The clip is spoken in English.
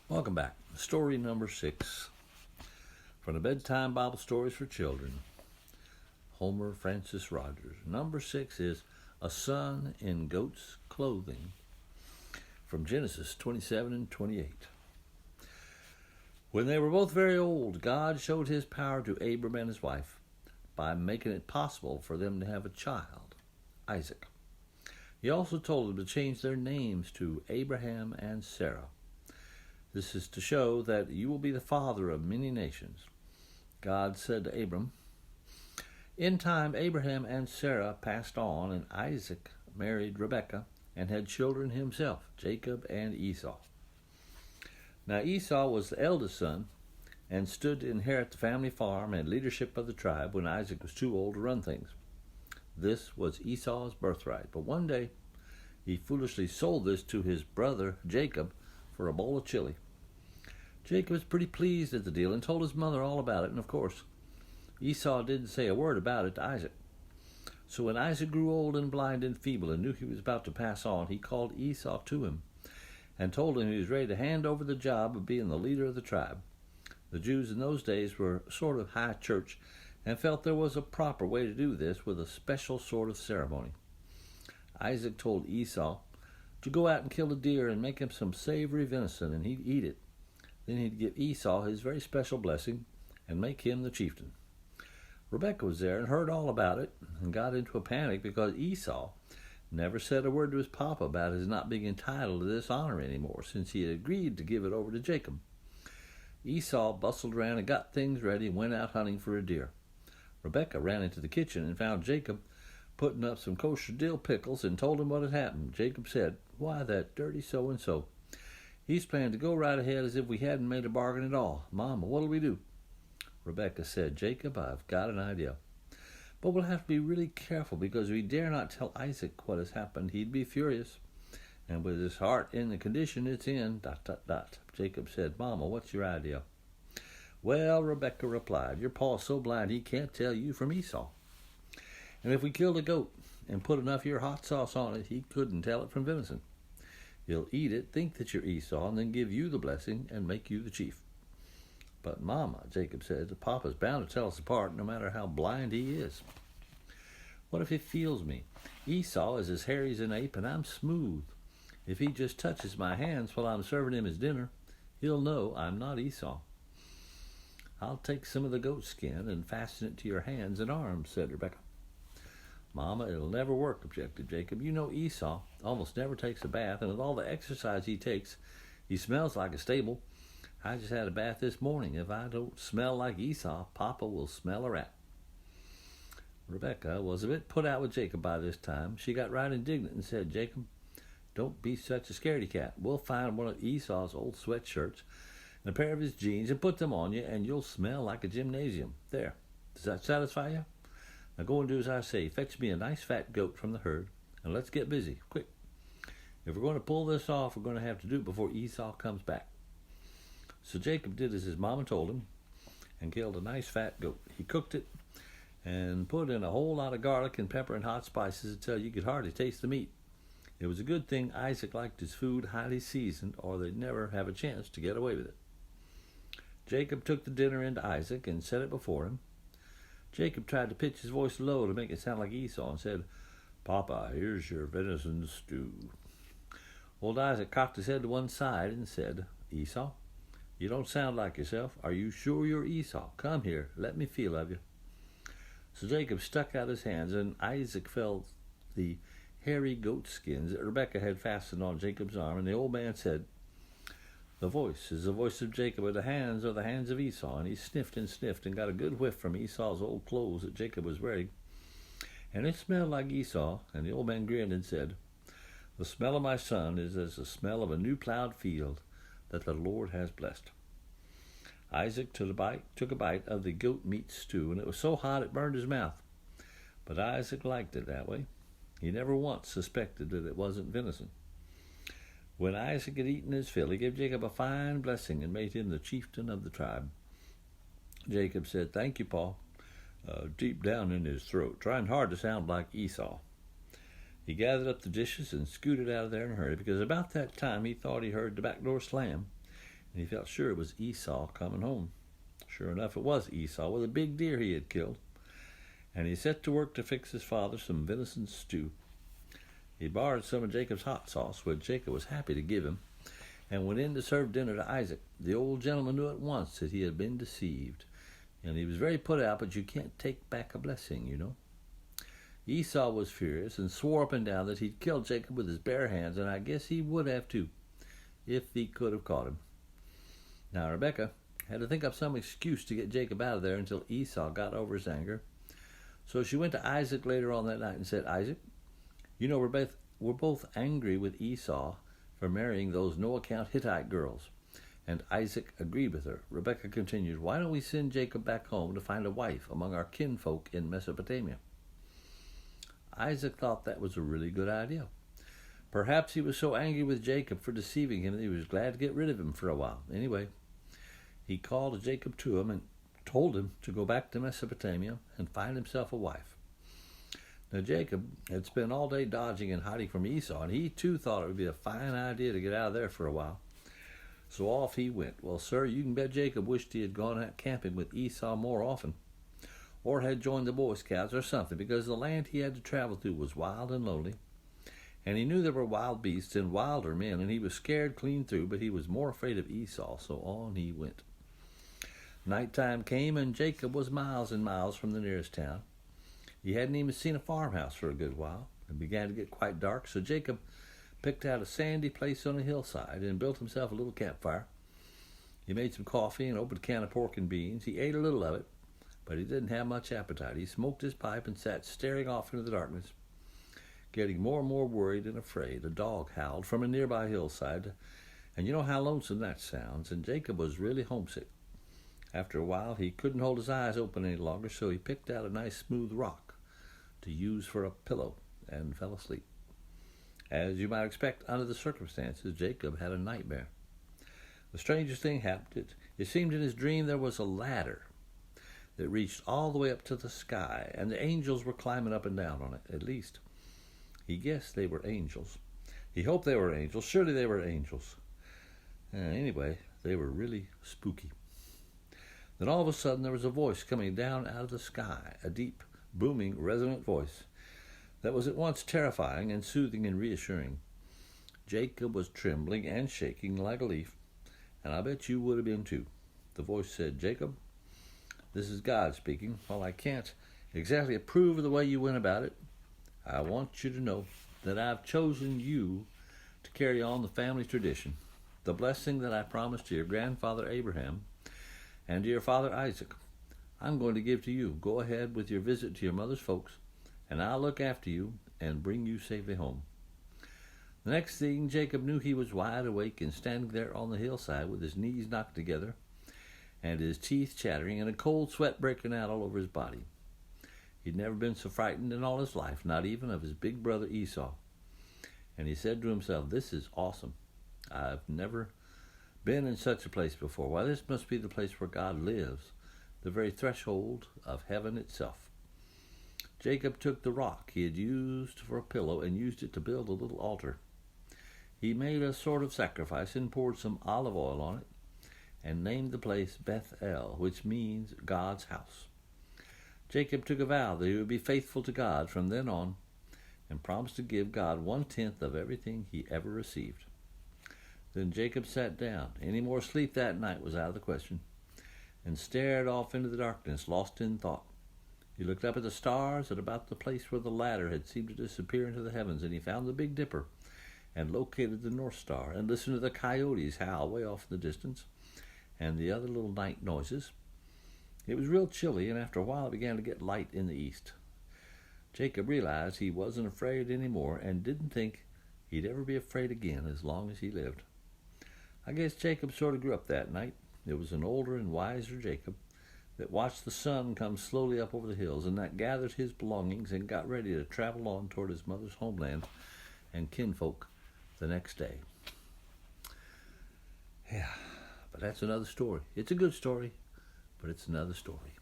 Welcome back. Story number 6 from the Bedtime Bible Stories for Children. Homer Francis Rogers. Number 6 is A Son in Goat's Clothing from Genesis 27 and 28. When they were both very old, God showed his power to Abram and his wife by making it possible for them to have a child, Isaac. He also told them to change their names to Abraham and Sarah. This is to show that you will be the father of many nations. God said to Abram, in time Abraham and Sarah passed on, and Isaac married Rebekah and had children himself, Jacob and Esau. Now Esau was the eldest son and stood to inherit the family farm and leadership of the tribe when Isaac was too old to run things. This was Esau's birthright, but one day he foolishly sold this to his brother Jacob for a bowl of chili. Jacob was pretty pleased at the deal and told his mother all about it, and of course, Esau didn't say a word about it to Isaac. So when Isaac grew old and blind and feeble and knew he was about to pass on, he called Esau to him and told him he was ready to hand over the job of being the leader of the tribe. The Jews in those days were sort of high church and felt there was a proper way to do this with a special sort of ceremony. Isaac told Esau to go out and kill a deer and make him some savory venison, and he'd eat it. Then he'd give Esau his very special blessing and make him the chieftain. Rebekah was there and heard all about it and got into a panic because Esau never said a word to his papa about his not being entitled to this honor anymore since he had agreed to give it over to Jacob. Esau bustled around and got things ready and went out hunting for a deer. Rebekah ran into the kitchen and found Jacob putting up some kosher dill pickles and told him what had happened. Jacob said, "Why, that dirty so-and-so. He's planned to go right ahead as if we hadn't made a bargain at all. Mama, what'll we do?" Rebekah said, "Jacob, I've got an idea. But we'll have to be really careful because we dare not tell Isaac what has happened. He'd be furious. And with his heart in the condition it's in, ... Jacob said, "Mama, what's your idea?" "Well," Rebekah replied, "your pa's so blind he can't tell you from Esau. And if we killed a goat and put enough of your hot sauce on it, he couldn't tell it from venison. He'll eat it, think that you're Esau, and then give you the blessing and make you the chief." "But Mama," Jacob said, "the papa's bound to tell us apart no matter how blind he is. What if he feels me? Esau is as hairy as an ape and I'm smooth. If he just touches my hands while I'm serving him his dinner, he'll know I'm not Esau." "I'll take some of the goat skin and fasten it to your hands and arms," said Rebekah. "Mama, it'll never work," objected Jacob. "You know Esau almost never takes a bath, and with all the exercise he takes, he smells like a stable. I just had a bath this morning. If I don't smell like Esau, Papa will smell a rat." Rebekah was a bit put out with Jacob by this time. She got right indignant and said, "Jacob, don't be such a scaredy cat. We'll find one of Esau's old sweatshirts and a pair of his jeans and put them on you, and you'll smell like a gymnasium. There. Does that satisfy you? Now go and do as I say. Fetch me a nice fat goat from the herd, and let's get busy, quick. If we're going to pull this off, we're going to have to do it before Esau comes back." So Jacob did as his mama told him and killed a nice fat goat. He cooked it and put in a whole lot of garlic and pepper and hot spices until you could hardly taste the meat. It was a good thing Isaac liked his food highly seasoned, or they'd never have a chance to get away with it. Jacob took the dinner into Isaac and set it before him. Jacob tried to pitch his voice low to make it sound like Esau and said, "Papa, here's your venison stew." Old Isaac cocked his head to one side and said, "Esau, you don't sound like yourself. Are you sure you're Esau? Come here, let me feel of you." So Jacob stuck out his hands, and Isaac felt the hairy goat skins that Rebekah had fastened on Jacob's arm, and the old man said, "The voice is the voice of Jacob, and the hands are the hands of Esau." And he sniffed and got a good whiff from Esau's old clothes that Jacob was wearing, and it smelled like Esau. And the old man grinned and said, "The smell of my son is as the smell of a new plowed field that the Lord has blessed." Isaac took a bite of the goat meat stew, and it was so hot it burned his mouth. But Isaac liked it that way. He never once suspected that it wasn't venison. When Isaac had eaten his fill, he gave Jacob a fine blessing and made him the chieftain of the tribe. Jacob said, "Thank you, Pa," deep down in his throat, trying hard to sound like Esau. He gathered up the dishes and scooted out of there in a hurry, because about that time he thought he heard the back door slam, and he felt sure it was Esau coming home. Sure enough, it was Esau with a big deer he had killed, and he set to work to fix his father some venison stew. He borrowed some of Jacob's hot sauce, which Jacob was happy to give him, and went in to serve dinner to Isaac. The old gentleman knew at once that he had been deceived, and he was very put out, but you can't take back a blessing, you know. Esau was furious and swore up and down that he'd killed Jacob with his bare hands, and I guess he would have too, if he could have caught him. Now Rebekah had to think up some excuse to get Jacob out of there until Esau got over his anger. So she went to Isaac later on that night and said, "Isaac, you know we're both angry with Esau for marrying those no-account Hittite girls." And Isaac agreed with her. Rebekah continued, "Why don't we send Jacob back home to find a wife among our kinfolk in Mesopotamia?" Isaac thought that was a really good idea. Perhaps he was so angry with Jacob for deceiving him that he was glad to get rid of him for a while. Anyway, he called Jacob to him and told him to go back to Mesopotamia and find himself a wife. Now Jacob had spent all day dodging and hiding from Esau, and he too thought it would be a fine idea to get out of there for a while. So off he went. Well, sir, you can bet Jacob wished he had gone out camping with Esau more often, or had joined the Boy Scouts or something, because the land he had to travel through was wild and lonely, and he knew there were wild beasts and wilder men, and he was scared clean through, but he was more afraid of Esau, so on he went. Nighttime came, and Jacob was miles and miles from the nearest town. He hadn't even seen a farmhouse for a good while. It began to get quite dark, so Jacob picked out a sandy place on a hillside and built himself a little campfire. He made some coffee and opened a can of pork and beans. He ate a little of it, but he didn't have much appetite. He smoked his pipe and sat staring off into the darkness, getting more and more worried and afraid. A dog howled from a nearby hillside, and you know how lonesome that sounds, and Jacob was really homesick. After a while, he couldn't hold his eyes open any longer, so he picked out a nice smooth rock to use for a pillow and fell asleep. As you might expect under the circumstances, Jacob had a nightmare. The strangest thing happened. It seemed in his dream there was a ladder that reached all the way up to the sky, and the angels were climbing up and down on it. At least, he guessed they were angels. He hoped they were angels. Surely they were angels. Anyway, they were really spooky. Then all of a sudden there was a voice coming down out of the sky, a deep, booming, resonant voice that was at once terrifying and soothing and reassuring. Jacob was trembling and shaking like a leaf, and I bet you would have been too. The voice said, "Jacob, this is God speaking. While I can't exactly approve of the way you went about it, I want you to know that I've chosen you to carry on the family tradition, the blessing that I promised to your grandfather Abraham and to your father Isaac. I'm going to give to you. Go ahead with your visit to your mother's folks, and I'll look after you and bring you safely home." The next thing, Jacob knew he was wide awake and standing there on the hillside with his knees knocked together and his teeth chattering and a cold sweat breaking out all over his body. He'd never been so frightened in all his life, not even of his big brother Esau. And he said to himself, "This is awesome. I've never been in such a place before. Why, this must be the place where God lives, the very threshold of heaven itself." Jacob took the rock he had used for a pillow and used it to build a little altar. He made a sort of sacrifice and poured some olive oil on it and named the place Bethel, which means God's house. Jacob took a vow that he would be faithful to God from then on and promised to give God 1/10 of everything he ever received. Then Jacob sat down. Any more sleep that night was out of the question, and stared off into the darkness, lost in thought. He looked up at the stars at about the place where the ladder had seemed to disappear into the heavens, and he found the Big Dipper and located the North Star and listened to the coyotes howl way off in the distance and the other little night noises. It was real chilly, and after a while it began to get light in the east. Jacob realized he wasn't afraid anymore and didn't think he'd ever be afraid again as long as he lived. I guess Jacob sort of grew up that night. It was an older and wiser Jacob that watched the sun come slowly up over the hills, and that gathered his belongings and got ready to travel on toward his mother's homeland and kinfolk the next day. Yeah, but that's another story. It's a good story, but it's another story.